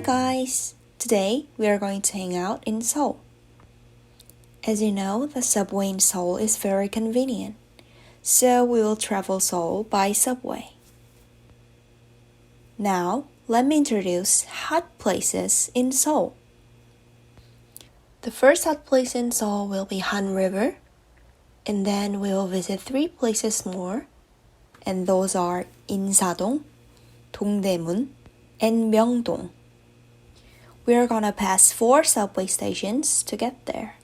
guys! Today we are going to hang out in Seoul. As you know, the subway in Seoul is very convenient, so we will travel Seoul by subway. Now, let me introduce hot places in Seoul. The first hot place in Seoul will be Han River, and then we will visit 3 places more, and those are Insadong, Dongdaemun, and Myeongdong. We are gonna pass 4 subway stations to get there.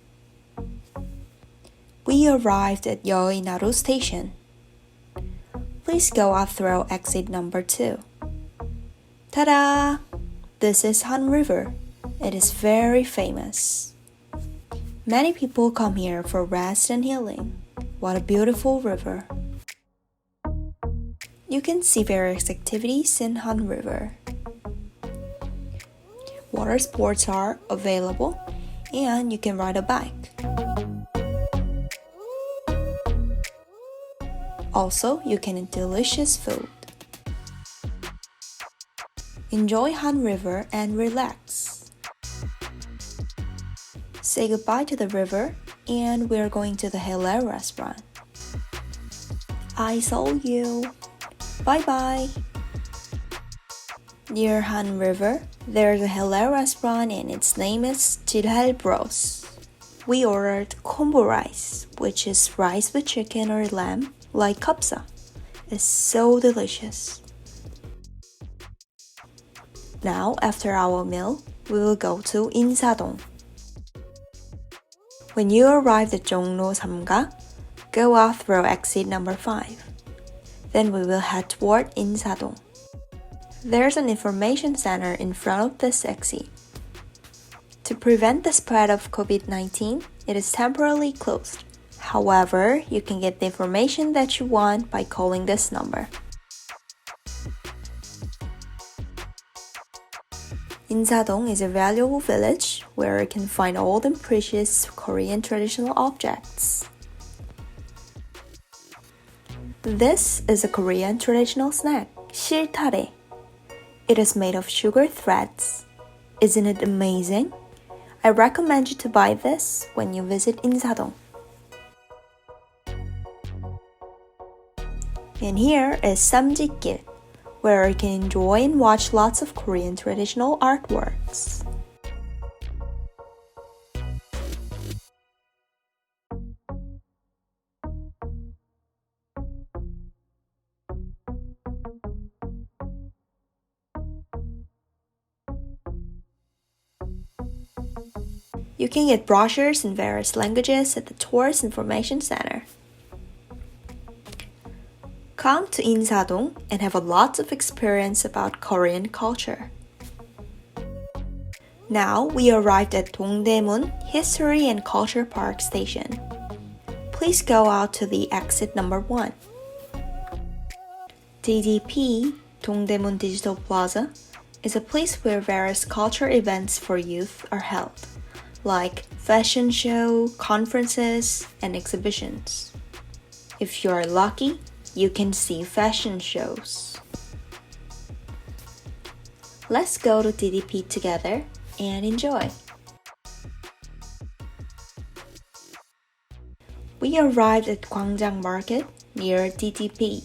We arrived at 여의나루 station. Please go out through exit number 2. Ta-da! This is Han River. It is very famous. Many people come here for rest and healing. What a beautiful river. You can see various activities in Han River. Water sports are available and you can ride a bike. Also, you can eat delicious food. Enjoy Han River and relax. Say goodbye to the river and we're going to the Haila restaurant. I saw you. Bye-bye. Near Han River, there's a Haila restaurant and its name is 질할브로스. We ordered combo rice, which is rice with chicken or lamb, like kapsa. It's so delicious. Now, after our meal, we will go to Insadong. When you arrive at 종로 3가, go out through exit number 5. Then we will head toward Insadong. There's an information center in front of this exit. To prevent the spread of COVID-19, it is temporarily closed. However, you can get the information that you want by calling this number. Insadong is a valuable village where you can find old and precious Korean traditional objects. This is a Korean traditional snack, 실타래. It is made of sugar threads. Isn't it amazing? I recommend you to buy this when you visit Insadong. And here is samjikgil, where you can enjoy and watch lots of Korean traditional artworks. You can get brochures in various languages at the Tourist Information Center. Come to Insadong and have a lot of experience about Korean culture. Now we arrived at Dongdaemun History and Culture Park Station. Please go out to the exit number 1. DDP, Dongdaemun Digital Plaza, is a place where various culture events for youth are held, like fashion show, conferences, and exhibitions. If you are lucky, you can see fashion shows. Let's go to DDP together and enjoy. We arrived at Gwangjang Market near DDP.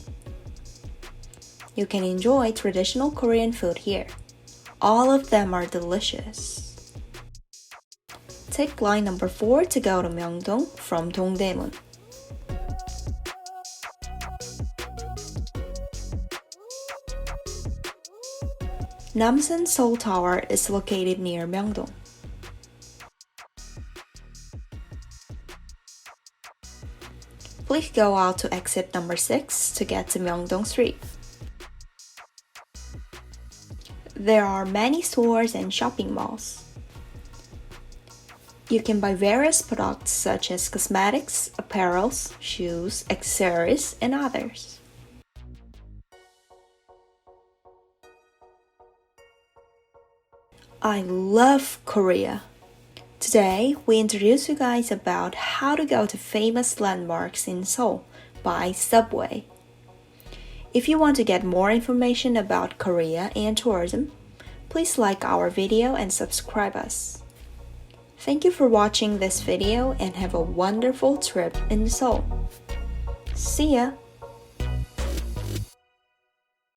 You can enjoy traditional Korean food here. All of them are delicious. Take line number 4 to go to Myeongdong from Dongdaemun. Namsan Seoul Tower is located near Myeongdong. Please go out to exit number 6 to get to Myeongdong Street. There are many stores and shopping malls. You can buy various products such as cosmetics, apparels, shoes, accessories, and others. I love Korea. Today, we introduce you guys about how to go to famous landmarks in Seoul by subway. If you want to get more information about Korea and tourism, please like our video and subscribe us. Thank you for watching this video and have a wonderful trip in Seoul. See ya!